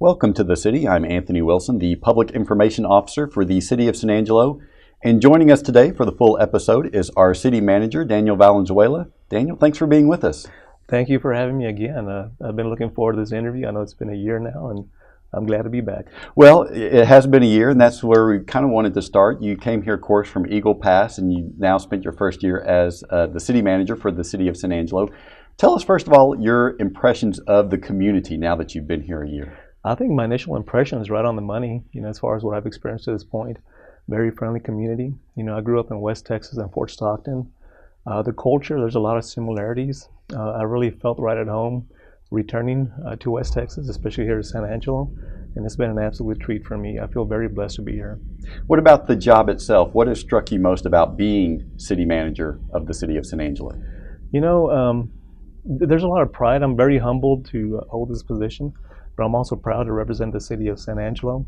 Welcome to the City. I'm Anthony Wilson, the Public Information Officer for the City of San Angelo. And joining us today for the full episode is our City Manager, Daniel Valenzuela. Daniel, thanks for being with us. Thank you for having me again. I've been looking forward to this interview. I know it's been a year now, and I'm glad to be back. Well, it has been a year, and that's where we kind of wanted to start. You came here, of course, from Eagle Pass, and you now spent your first year as the City Manager for the City of San Angelo. Tell us, first of all, your impressions of the community now that you've been here a year. I think my initial impression is right on the money, as far as what I've experienced to this point. Very friendly community. I grew up in West Texas and Fort Stockton. The culture, there's a lot of similarities. I really felt right at home returning to West Texas, especially here to San Angelo, and it's been an absolute treat for me. I feel very blessed to be here. What about the job itself? What has struck you most about being City Manager of the City of San Angelo? There's a lot of pride. I'm very humbled to hold this position, but I'm also proud to represent the City of San Angelo.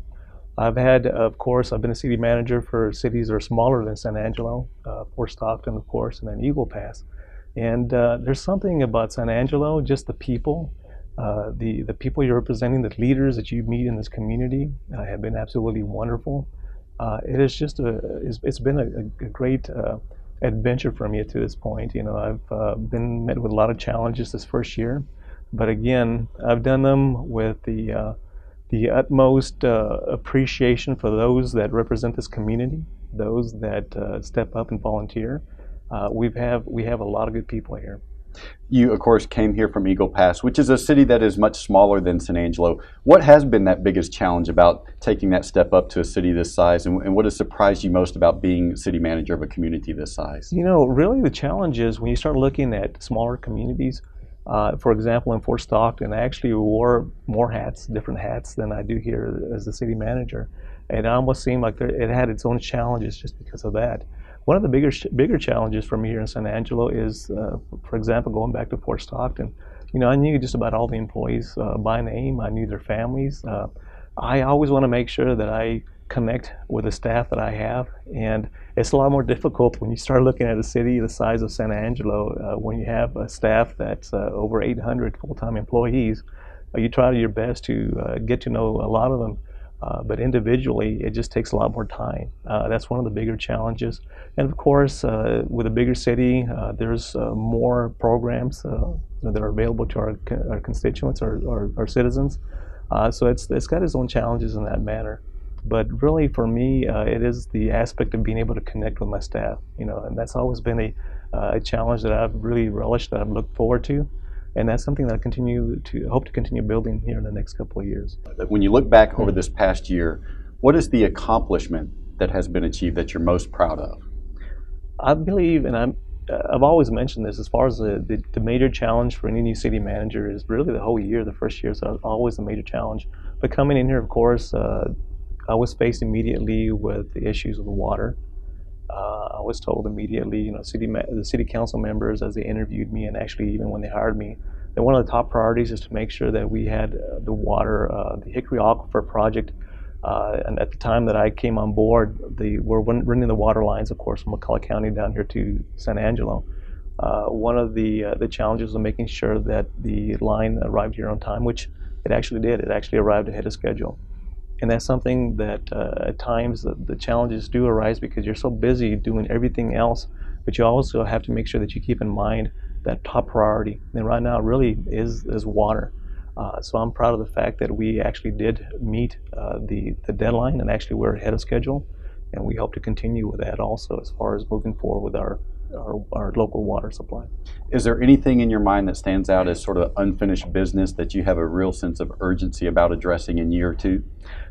I've been a city manager for cities that are smaller than San Angelo, Fort Stockton, of course, and then Eagle Pass. And there's something about San Angelo, just the people, the people you're representing, the leaders that you meet in this community have been absolutely wonderful. It's been a great adventure for me to this point. I've been met with a lot of challenges this first year, but again, I've done them with the utmost appreciation for those that represent this community, those that step up and volunteer. We have a lot of good people here. You, of course, came here from Eagle Pass, which is a city that is much smaller than San Angelo. What has been that biggest challenge about taking that step up to a city this size, and what has surprised you most about being city manager of a community this size? Really the challenge is when you start looking at smaller communities. For example, in Fort Stockton, I actually wore more hats, different hats, than I do here as the city manager. And it almost seemed like it had its own challenges just because of that. One of the bigger challenges for me here in San Angelo is, for example, going back to Fort Stockton. I knew just about all the employees by name. I knew their families. I always want to make sure that I connect with the staff that I have, and it's a lot more difficult when you start looking at a city the size of San Angelo. When you have a staff that's over 800 full-time employees, you try your best to get to know a lot of them, but individually it just takes a lot more time. That's one of the bigger challenges, and of course with a bigger city there's more programs that are available to our constituents, our citizens, so it's got its own challenges in that manner. But really, for me, it is the aspect of being able to connect with my staff, and that's always been a challenge that I've really relished, that I've looked forward to, and that's something that I hope to continue building here in the next couple of years. When you look back over this past year, what is the accomplishment that has been achieved that you're most proud of? I believe, and I've always mentioned this, as far as the major challenge for any new city manager is really the whole year. The first year is always a major challenge. But coming in here, of course, I was faced immediately with the issues of the water. I was told immediately, the city council members, as they interviewed me, and actually even when they hired me, that one of the top priorities is to make sure that we had the water, the Hickory Aquifer project. And at the time that I came on board, we're running the water lines, of course, from McCulloch County down here to San Angelo. One of the challenges was making sure that the line arrived here on time, which it actually did. It actually arrived ahead of schedule. And that's something that at times the challenges do arise because you're so busy doing everything else, but you also have to make sure that you keep in mind that top priority. And right now it really is water. So I'm proud of the fact that we actually did meet the deadline, and actually we're ahead of schedule. And we hope to continue with that also as far as moving forward with our local water supply. Is there anything in your mind that stands out as sort of unfinished business that you have a real sense of urgency about addressing in year two?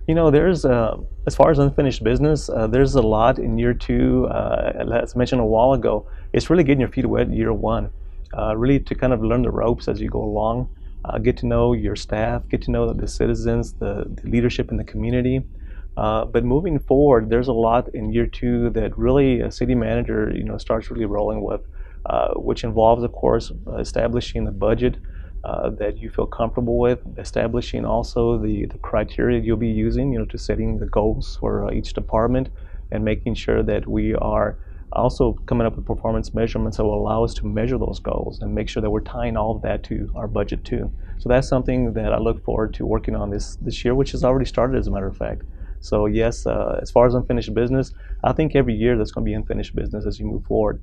There's, as far as unfinished business, there's a lot in year two. As mentioned a while ago, it's really getting your feet wet in year one, really to kind of learn the ropes as you go along, get to know your staff, get to know the citizens, the leadership in the community. But moving forward, there's a lot in year two that really a city manager, starts really rolling with, which involves, of course, establishing the budget that you feel comfortable with, establishing also the criteria you'll be using, to setting the goals for each department, and making sure that we are also coming up with performance measurements that will allow us to measure those goals and make sure that we're tying all of that to our budget too. So that's something that I look forward to working on this year, which has already started, as a matter of fact. So yes, as far as unfinished business, I think every year there's going to be unfinished business as you move forward,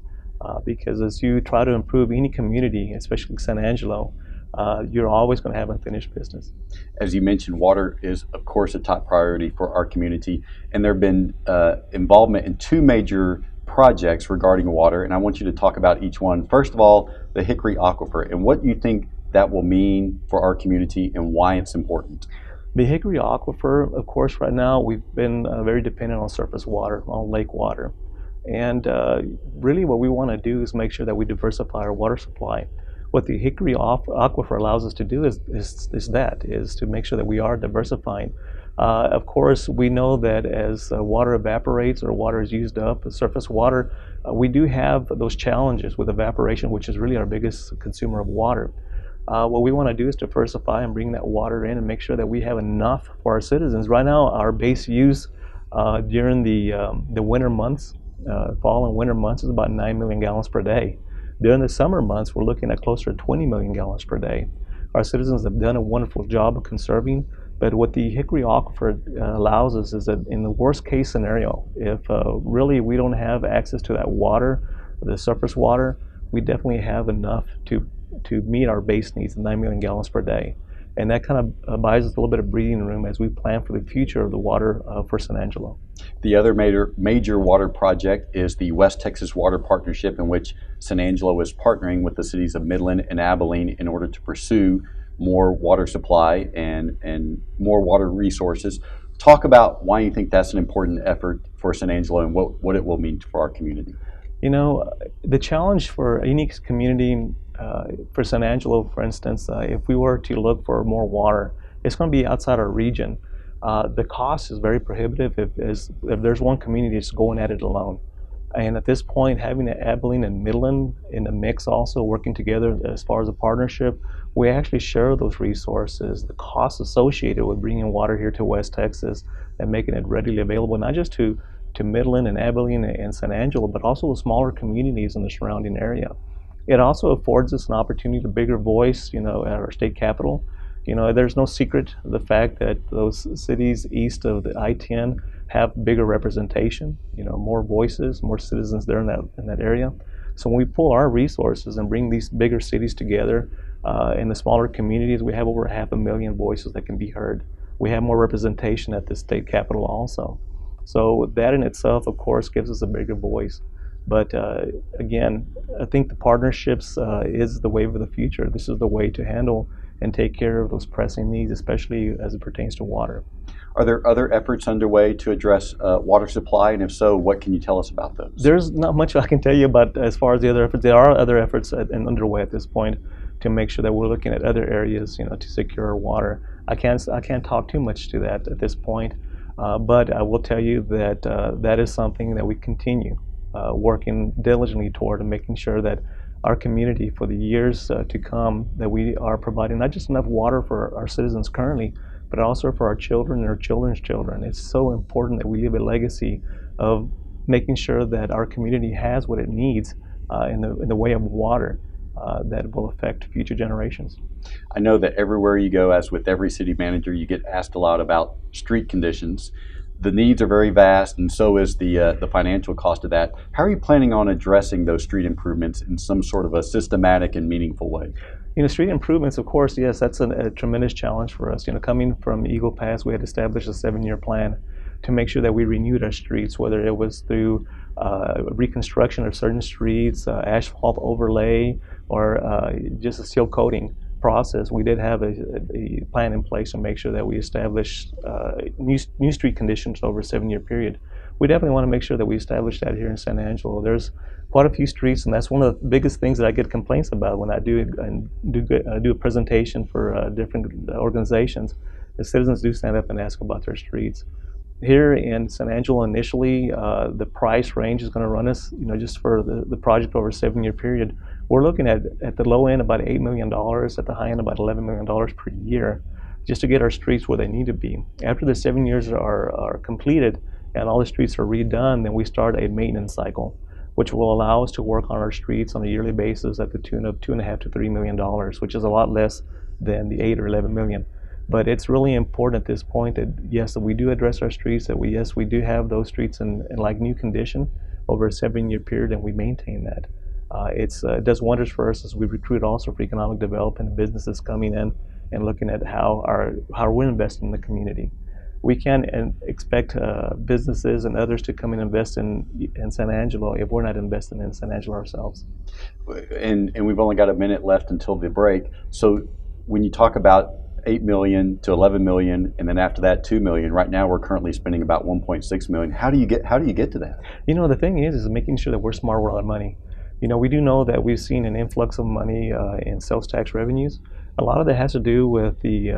because as you try to improve any community, especially San Angelo, you're always going to have unfinished business. As you mentioned, water is, of course, a top priority for our community, and there have been involvement in two major projects regarding water, and I want you to talk about each one. First of all, the Hickory Aquifer, and what you think that will mean for our community and why it's important. The Hickory Aquifer, of course, right now we've been very dependent on surface water, on lake water. And really what we want to do is make sure that we diversify our water supply. What the Hickory Aquifer allows us to do is to make sure that we are diversifying. Of course, we know that as water evaporates or water is used up, surface water, we do have those challenges with evaporation, which is really our biggest consumer of water. What we want to do is diversify and bring that water in and make sure that we have enough for our citizens. Right now, our base use during the winter months, fall and winter months, is about 9 million gallons per day. During the summer months, we're looking at closer to 20 million gallons per day. Our citizens have done a wonderful job of conserving, but what the Hickory Aquifer allows us is that in the worst case scenario, if really we don't have access to that water, the surface water, we definitely have enough to meet our base needs of 9 million gallons per day. And that kind of buys us a little bit of breathing room as we plan for the future of the water for San Angelo. The other major water project is the West Texas Water Partnership, in which San Angelo is partnering with the cities of Midland and Abilene in order to pursue more water supply and more water resources. Talk about why you think that's an important effort for San Angelo and what it will mean for our community. You know, the challenge for any community, for San Angelo, for instance, if we were to look for more water, it's going to be outside our region. The cost is very prohibitive if there's one community that's going at it alone. And at this point, having Abilene and Midland in the mix also working together as far as a partnership, we actually share those resources, the costs associated with bringing water here to West Texas and making it readily available, not just to Midland and Abilene and San Angelo, but also the smaller communities in the surrounding area. It also affords us an opportunity to bigger voice, at our state capital. There's no secret the fact that those cities east of the I-10 have bigger representation, more voices, more citizens there in that area. So when we pull our resources and bring these bigger cities together in the smaller communities, we have over 500,000 voices that can be heard. We have more representation at the state capital also. So that in itself, of course, gives us a bigger voice. But again, I think the partnerships is the way of the future. This is the way to handle and take care of those pressing needs, especially as it pertains to water. Are there other efforts underway to address water supply? And if so, what can you tell us about those? There's not much I can tell you about as far as the other efforts. There are other efforts underway at this point to make sure that we're looking at other areas, to secure our water. I can't talk too much to that at this point, but I will tell you that that is something that we continue working diligently toward, and making sure that our community for the years to come, that we are providing not just enough water for our citizens currently, but also for our children and our children's children. It's so important that we leave a legacy of making sure that our community has what it needs in the way of water that will affect future generations. I know that everywhere you go, as with every city manager, you get asked a lot about street conditions. The needs are very vast, and so is the financial cost of that. How are you planning on addressing those street improvements in some sort of a systematic and meaningful way? Street improvements, of course, yes, that's a tremendous challenge for us. Coming from Eagle Pass, we had established a 7-year plan to make sure that we renewed our streets, whether it was through reconstruction of certain streets, asphalt overlay, or just a seal coating process. We did have a plan in place to make sure that we established new street conditions over a 7-year period. We definitely want to make sure that we establish that here in San Angelo. There's quite a few streets, and that's one of the biggest things that I get complaints about when I do a presentation for different organizations. The citizens do stand up and ask about their streets. Here in San Angelo, initially, the price range is going to run us, just for the project over a 7-year period. We're looking at the low end about $8 million, at the high end about $11 million per year, just to get our streets where they need to be. After the 7 years are completed and all the streets are redone, then we start a maintenance cycle, which will allow us to work on our streets on a yearly basis at the tune of $2.5 to $3 million, which is a lot less than the 8 or 11 million. But it's really important at this point that yes, that we do address our streets, that we do have those streets in like new condition over a 7-year period, and we maintain that. It does wonders for us as we recruit also for economic development and businesses coming in and looking at how we're investing in the community. We can't expect businesses and others to come and invest in San Angelo if we're not investing in San Angelo ourselves. And we've only got a minute left until the break. So when you talk about 8 million to 11 million, and then after that 2 million. Right now, we're currently spending about 1.6 million. How do you get to that? You know, the thing is making sure that we're smart with our money. You know, we do know that we've seen an influx of money in sales tax revenues. A lot of that has to do with the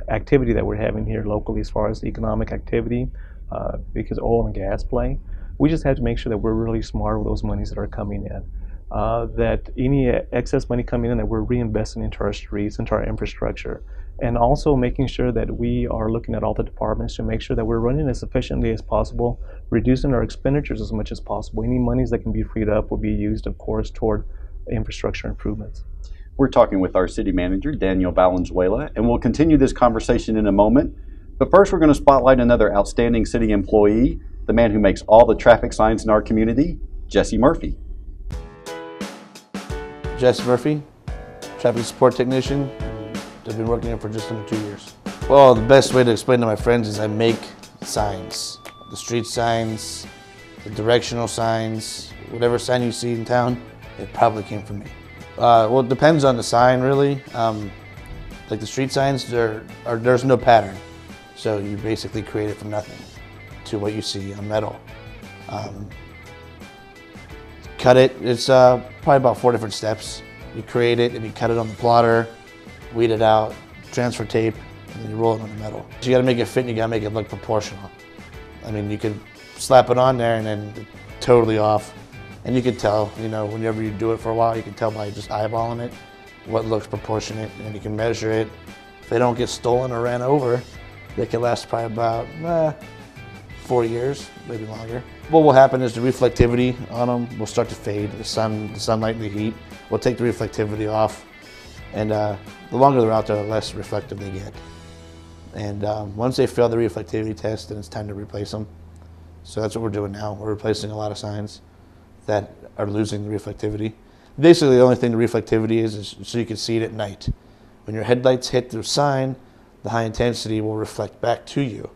activity that we're having here locally as far as economic activity, because oil and gas play. We just have to make sure that we're really smart with those monies that are coming in. That any excess money coming in, that we're reinvesting into our streets, into our infrastructure, and also making sure that we are looking at all the departments to make sure that we're running as efficiently as possible, reducing our expenditures as much as possible. Any monies that can be freed up will be used, of course, toward infrastructure improvements. We're talking with our city manager, Daniel Valenzuela, and we'll continue this conversation in a moment. But first, we're going to spotlight another outstanding city employee, the man who makes all the traffic signs in our community, Jesse Murphy. Jesse Murphy, traffic support technician. I've been working here for just under 2 years. Well, the best way to explain to my friends is I make signs. The street signs, the directional signs, whatever sign you see in town, it probably came from me. Well, it depends on the sign, really. Like the street signs, there's no pattern. So you basically create it from nothing to what you see on metal. Cut it, it's probably about 4 different steps. You create it and you cut it on the plotter, weed it out, transfer tape, and then you roll it on the metal. So you gotta make it fit and you gotta make it look proportional. I mean, you could slap it on there and then it's totally off. And you can tell, you know, whenever you do it for a while, you can tell by just eyeballing it what looks proportionate, and you can measure it. If they don't get stolen or ran over, they can last probably about 4 years, maybe longer. What will happen is the reflectivity on them will start to fade. The sunlight and the heat will take the reflectivity off. And the longer they're out there, the less reflective they get. And once they fail the reflectivity test, then it's time to replace them. So that's what we're doing now. We're replacing a lot of signs that are losing the reflectivity. Basically, the only thing the reflectivity is so you can see it at night. When your headlights hit the sign, the high intensity will reflect back to you.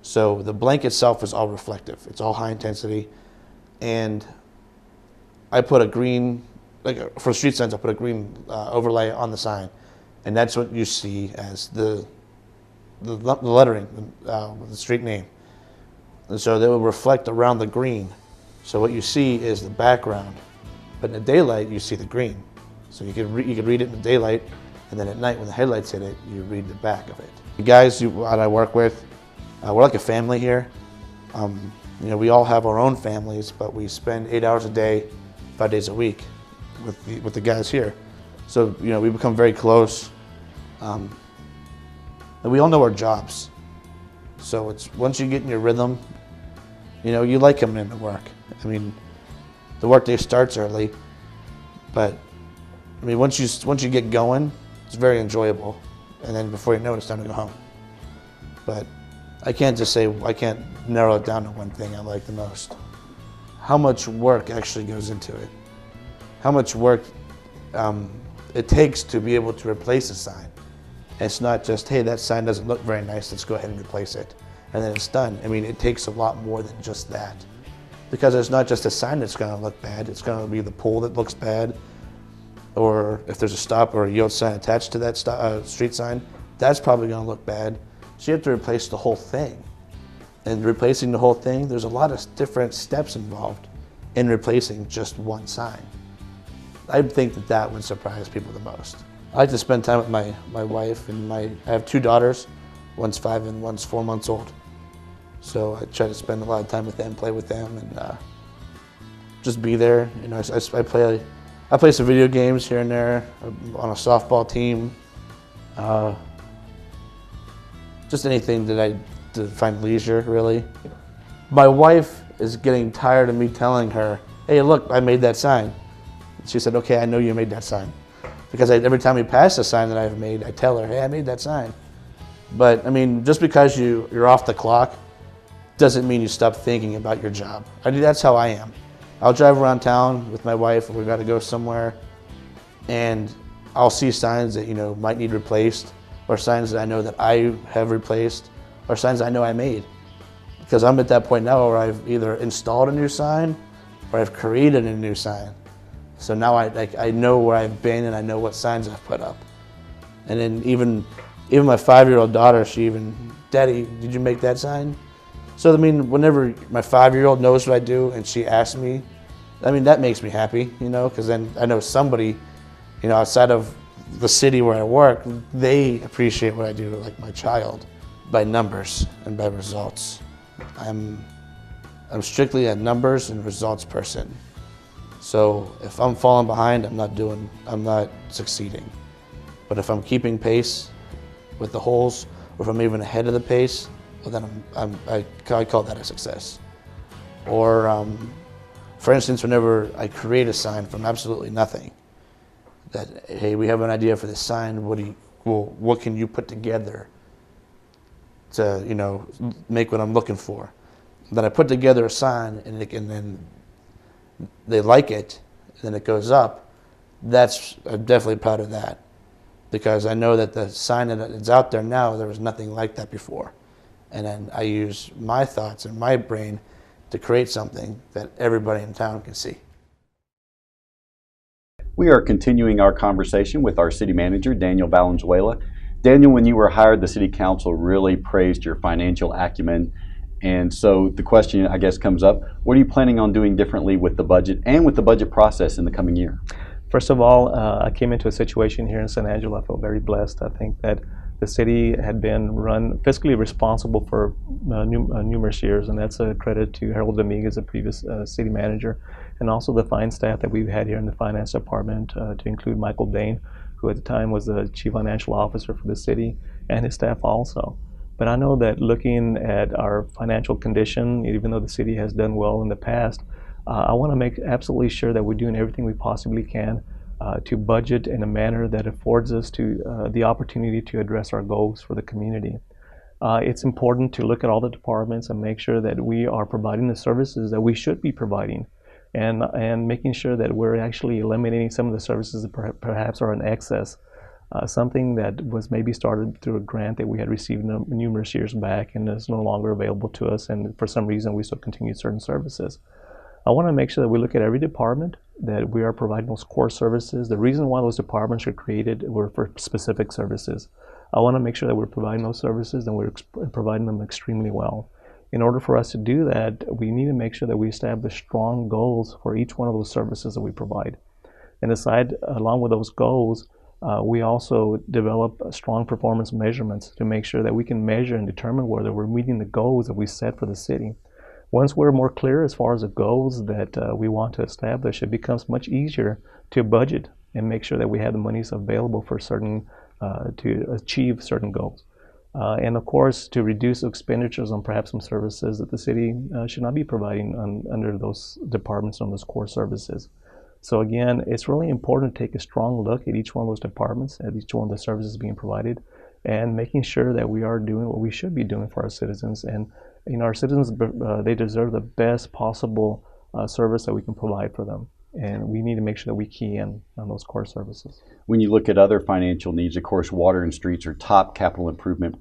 So the blank itself is all reflective. It's all high intensity. And I put a green, for street signs, I put a green overlay on the sign. And that's what you see as the lettering, the street name. And so they will reflect around the green. So what you see is the background. But in the daylight, you see the green. So you can read it in the daylight, and then at night when the headlights hit it, you read the back of it. The guys that I work with, we're like a family here. You know, we all have our own families, but we spend 8 hours a day, 5 days a week with the guys here. So, you know, we become very close. And we all know our jobs. So it's once you get in your rhythm, you know, you like coming into work. I mean, the workday starts early, but I mean, once you get going, it's very enjoyable. And then before you know it, it's time to go home. But I can't narrow it down to one thing I like the most. How much work actually goes into it? How much work it takes to be able to replace a sign. It's not just, hey, that sign doesn't look very nice, let's go ahead and replace it. And then it's done. I mean, it takes a lot more than just that. Because it's not just a sign that's going to look bad, it's going to be the pole that looks bad, or if there's a stop or a yield sign attached to that street sign, that's probably going to look bad. So you have to replace the whole thing. And replacing the whole thing, there's a lot of different steps involved in replacing just one sign. I think that would surprise people the most. I like to spend time with my wife, and I have 2 daughters, one's 5 and one's 4 months old. So I try to spend a lot of time with them, play with them, and just be there. You know, I play some video games here and there. I'm on a softball team. Just anything to find leisure, really. My wife is getting tired of me telling her, hey, look, I made that sign. She said, okay, I know you made that sign. because every time we pass a sign that I've made, I tell her, hey, I made that sign. But I mean, just because you're off the clock doesn't mean you stop thinking about your job. That's how I am. I'll drive around town with my wife if we've got to go somewhere, and I'll see signs that, you know, might need replaced, or signs that I know that I have replaced, or signs I know I made. Because I'm at that point now where I've either installed a new sign or I've created a new sign. So now I know where I've been and I know what signs I've put up. And then even my 5-year-old daughter, Daddy, did you make that sign? So I mean, whenever my 5-year-old knows what I do and she asks me, I mean, that makes me happy, you know, because then I know somebody, you know, outside of the city where I work, they appreciate what I do, like my child, by numbers and by results. I'm strictly a numbers and results person. So if I'm falling behind, I'm not succeeding. But if I'm keeping pace with the holes, or if I'm even ahead of the pace, well then I call that a success. Or for instance, whenever I create a sign from absolutely nothing, that, hey, we have an idea for this sign, what can you put together to, you know, make what I'm looking for? Then I put together a sign, and then they like it, and then it goes up. I'm definitely proud of that, because I know that the sign that is out there now, there was nothing like that before. And then I use my thoughts and my brain to create something that everybody in town can see. We are continuing our conversation with our city manager, Daniel Valenzuela. Daniel, when you were hired, the city council really praised your financial acumen. And so the question, I guess, comes up, what are you planning on doing differently with the budget and with the budget process in the coming year? First of all, I came into a situation here in San Angelo. I feel very blessed. I think that the city had been run fiscally responsible for numerous years, and that's a credit to Harold Dominguez, the previous city manager, and also the fine staff that we've had here in the finance department, to include Michael Dane, who at the time was the chief financial officer for the city, and his staff also. But I know that looking at our financial condition, even though the city has done well in the past, I want to make absolutely sure that we're doing everything we possibly can to budget in a manner that affords us the opportunity to address our goals for the community. It's important to look at all the departments and make sure that we are providing the services that we should be providing, and making sure that we're actually eliminating some of the services that perhaps are in excess. Something that was maybe started through a grant that we had received numerous years back and is no longer available to us, and for some reason we still continue certain services. I want to make sure that we look at every department, that we are providing those core services. The reason why those departments were created were for specific services. I want to make sure that we're providing those services and we're providing them extremely well. In order for us to do that, we need to make sure that we establish strong goals for each one of those services that we provide. And along with those goals, we also develop strong performance measurements to make sure that we can measure and determine whether we're meeting the goals that we set for the city. Once we're more clear as far as the goals that we want to establish, it becomes much easier to budget and make sure that we have the monies available for to achieve certain goals. And of course, to reduce expenditures on perhaps some services that the city should not be providing under those departments, on those core services. So again, it's really important to take a strong look at each one of those departments, at each one of the services being provided, and making sure that we are doing what we should be doing for our citizens. And you know, our citizens, they deserve the best possible service that we can provide for them. And we need to make sure that we key in on those core services. When you look at other financial needs, of course, water and streets are top capital improvement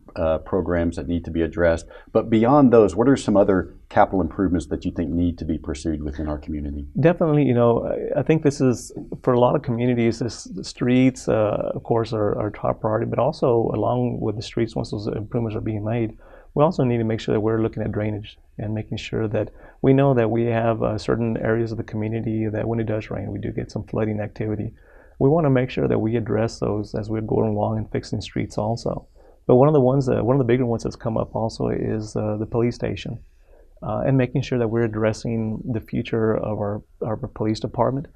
programs that need to be addressed. But beyond those, what are some other capital improvements that you think need to be pursued within our community? Definitely, you know, I think this is, for a lot of communities, the streets, of course, are top priority, but also along with the streets, once those improvements are being made, we also need to make sure that we're looking at drainage and making sure that we know that we have certain areas of the community that when it does rain, we do get some flooding activity. We want to make sure that we address those as we're going along and fixing streets also. But one of the bigger ones that's come up also is the police station, and making sure that we're addressing the future of our police department,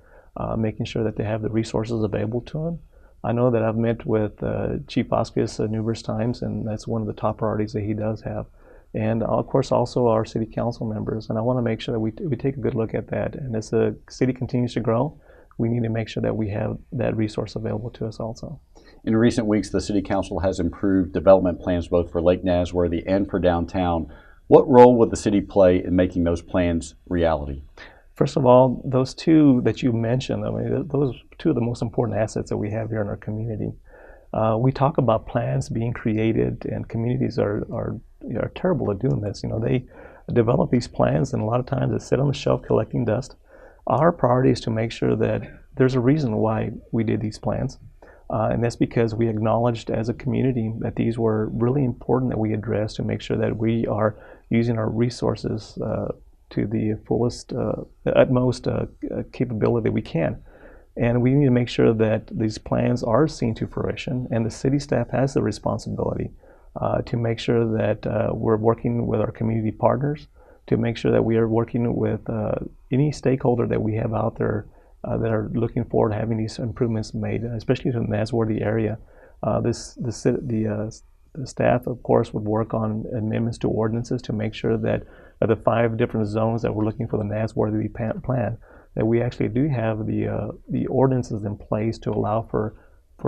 making sure that they have the resources available to them. I know that I've met with Chief Oscus numerous times, and that's one of the top priorities that he does have. And of course also our city council members, and I want to make sure that we take a good look at that. And as the city continues to grow, we need to make sure that we have that resource available to us also. In recent weeks, the City Council has improved development plans both for Lake Nasworthy and for downtown. What role would the city play in making those plans reality? First of all, those two that you mentioned, I mean, those are two of the most important assets that we have here in our community. We talk about plans being created, and communities are terrible at doing this. They develop these plans, and a lot of times they sit on the shelf collecting dust. Our priority is to make sure that there's a reason why we did these plans, and that's because we acknowledged as a community that these were really important that we address to make sure that we are using our resources to the fullest, utmost capability we can. And we need to make sure that these plans are seen to fruition, and the city staff has the responsibility to make sure that we're working with our community partners, to make sure that we are working with any stakeholder that we have out there that are looking forward to having these improvements made, especially in the Nasworthy area. The staff, of course, would work on amendments to ordinances to make sure that the 5 different zones that we're looking for the Nasworthy plan, that we actually do have the ordinances in place to allow for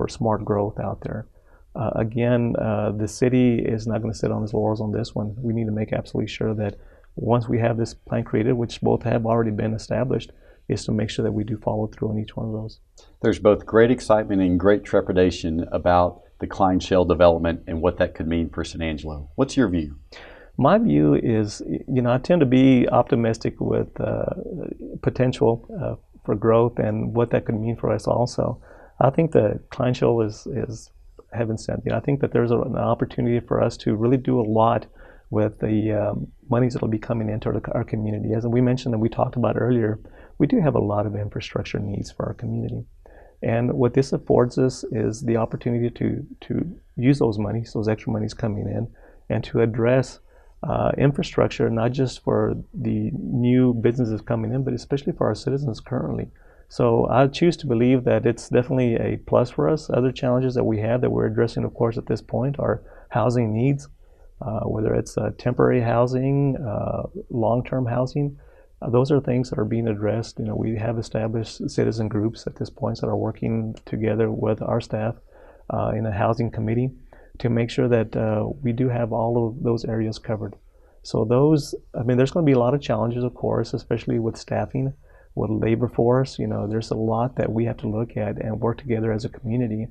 smart growth out there. Again, the city is not going to sit on its laurels on this one. We need to make absolutely sure that once we have this plan created, which both have already been established, is to make sure that we do follow through on each one of those. There's both great excitement and great trepidation about the Klein shell development and what that could mean for San Angelo. What's your view? My view is, I tend to be optimistic with potential for growth and what that could mean for us also. I think the Klein shell is heaven sent. I think that there's an opportunity for us to really do a lot with the monies that will be coming into our community. As we mentioned and we talked about earlier, we do have a lot of infrastructure needs for our community. And what this affords us is the opportunity to use those monies, those extra monies coming in, and to address infrastructure, not just for the new businesses coming in, but especially for our citizens currently. So I choose to believe that it's definitely a plus for us. Other challenges that we have that we're addressing, of course, at this point are housing needs, whether it's temporary housing, long-term housing. Those are things that are being addressed. We have established citizen groups at this point that are working together with our staff in a housing committee to make sure that we do have all of those areas covered. So there's going to be a lot of challenges, of course, especially with staffing, with labor force. There's a lot that we have to look at and work together as a community,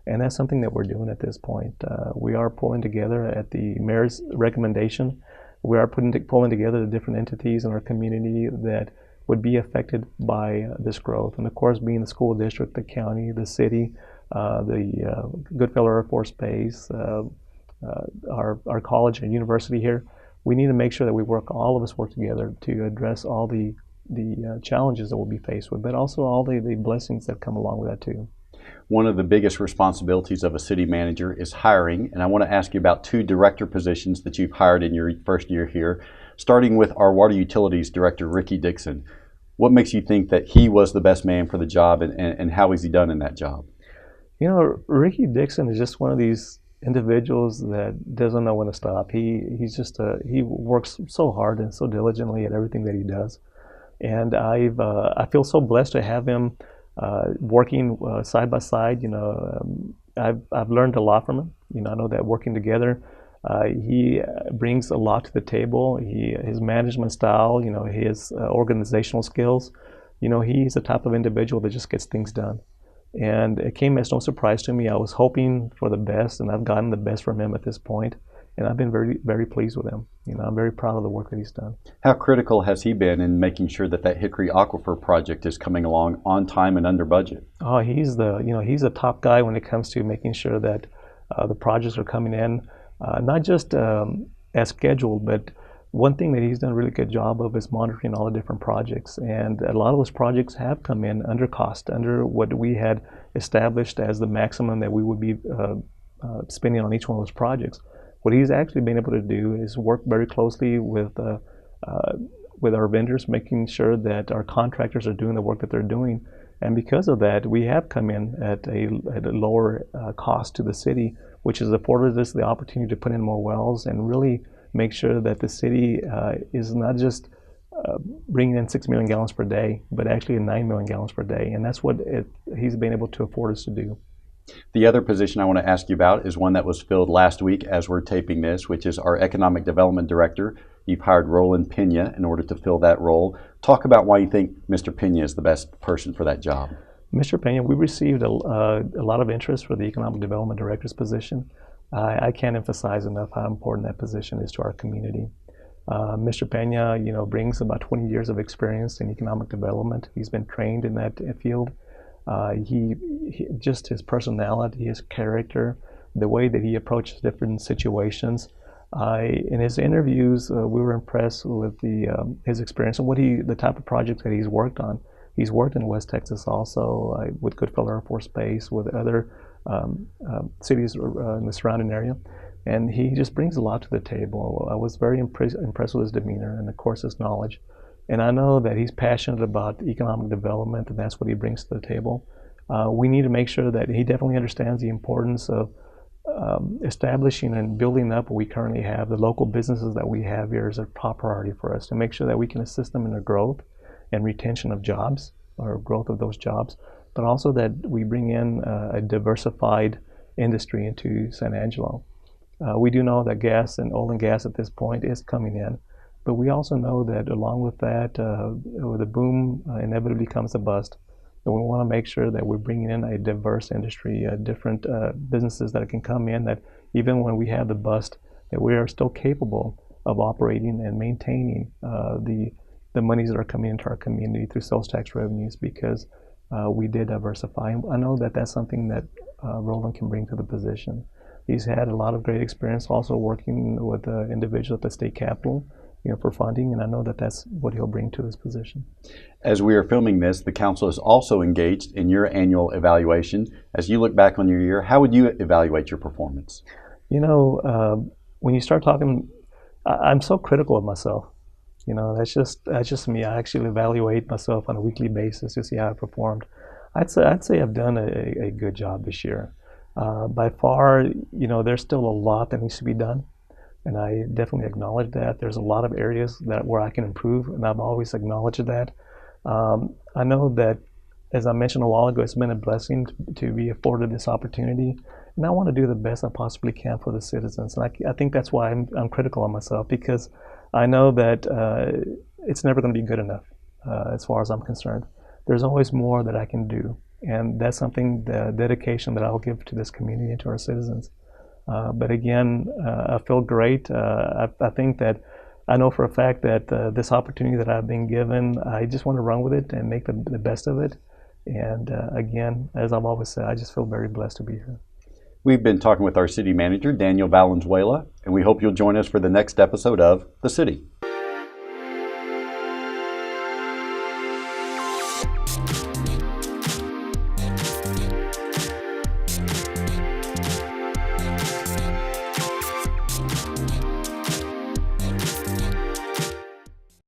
and that's something that we're doing at this point. We are pulling together at the mayor's recommendation. We are pulling together the different entities in our community that would be affected by this growth. And of course, being the school district, the county, the city, the Goodfellow Air Force Base, our college and university here, we need to make sure that all of us work together to address all the challenges that we'll be faced with, but also all the blessings that come along with that too. One of the biggest responsibilities of a city manager is hiring, and I want to ask you about 2 director positions that you've hired in your first year here, starting with our water utilities director, Ricky Dixon. What makes you think that he was the best man for the job, and how has he done in that job? Ricky Dixon is just one of these individuals that doesn't know when to stop. He works so hard and so diligently at everything that he does, and I feel so blessed to have him working side by side. I've learned a lot from him. I know that working together, he brings a lot to the table. His management style, his organizational skills. He's the type of individual that just gets things done. And it came as no surprise to me. I was hoping for the best, and I've gotten the best from him at this point. And I've been very, very pleased with him. I'm very proud of the work that he's done. How critical has he been in making sure that Hickory Aquifer project is coming along on time and under budget? Oh, he's the top guy when it comes to making sure that the projects are coming in, not just as scheduled, but one thing that he's done a really good job of is monitoring all the different projects. And a lot of those projects have come in under cost, under what we had established as the maximum that we would be spending on each one of those projects. What he's actually been able to do is work very closely with our vendors, making sure that our contractors are doing the work that they're doing. And because of that, we have come in at a lower cost to the city, which has afforded us the opportunity to put in more wells and really make sure that the city is not just bringing in 6 million gallons per day, but actually 9 million gallons per day. And that's what he's been able to afford us to do. The other position I want to ask you about is one that was filled last week as we're taping this, which is our Economic Development Director. You've hired Roland Pena in order to fill that role. Talk about why you think Mr. Pena is the best person for that job. Mr. Pena, we received a lot of interest for the Economic Development Director's position. I can't emphasize enough how important that position is to our community. Mr. Pena, brings about 20 years of experience in economic development. He's been trained in that field. He just his personality, his character, the way that he approaches different situations. In his interviews, we were impressed with his experience and the type of projects that he's worked on. He's worked in West Texas also with Goodfellow Air Force Base, with other cities in the surrounding area. And he just brings a lot to the table. I was very impressed with his demeanor and, of course, his knowledge. And I know that he's passionate about economic development, and that's what he brings to the table. We need to make sure that he definitely understands the importance of establishing and building up what we currently have. The local businesses that we have here is a top priority for us to make sure that we can assist them in their growth and retention of jobs, or growth of those jobs, but also that we bring in a diversified industry into San Angelo. We do know that gas and oil and gas at this point is coming in, but we also know that along with that, with the boom inevitably comes a bust. And we want to make sure that we're bringing in a diverse industry, different businesses that can come in, that even when we have the bust, that we are still capable of operating and maintaining the monies that are coming into our community through sales tax revenues, because we did diversify. And I know that that's something that Roland can bring to the position. He's had a lot of great experience also working with individuals at the state capitol, for funding, and I know that that's what he'll bring to this position. As we are filming this, the council is also engaged in your annual evaluation. As you look back on your year, how would you evaluate your performance? When you start talking, I'm so critical of myself. That's just me. I actually evaluate myself on a weekly basis to see how I performed. I'd say I've done a good job this year. By far, there's still a lot that needs to be done. And I definitely acknowledge that. There's a lot of areas where I can improve, and I've always acknowledged that. I know that, as I mentioned a while ago, it's been a blessing to be afforded this opportunity, and I want to do the best I possibly can for the citizens. And I think that's why I'm critical of myself, because I know that it's never going to be good enough as far as I'm concerned. There's always more that I can do, and that's something, the dedication that I'll give to this community and to our citizens. But again, I feel great. I think that I know for a fact that this opportunity that I've been given, I just want to run with it and make the best of it. And again, as I've always said, I just feel very blessed to be here. We've been talking with our city manager, Daniel Valenzuela, and we hope you'll join us for the next episode of The City.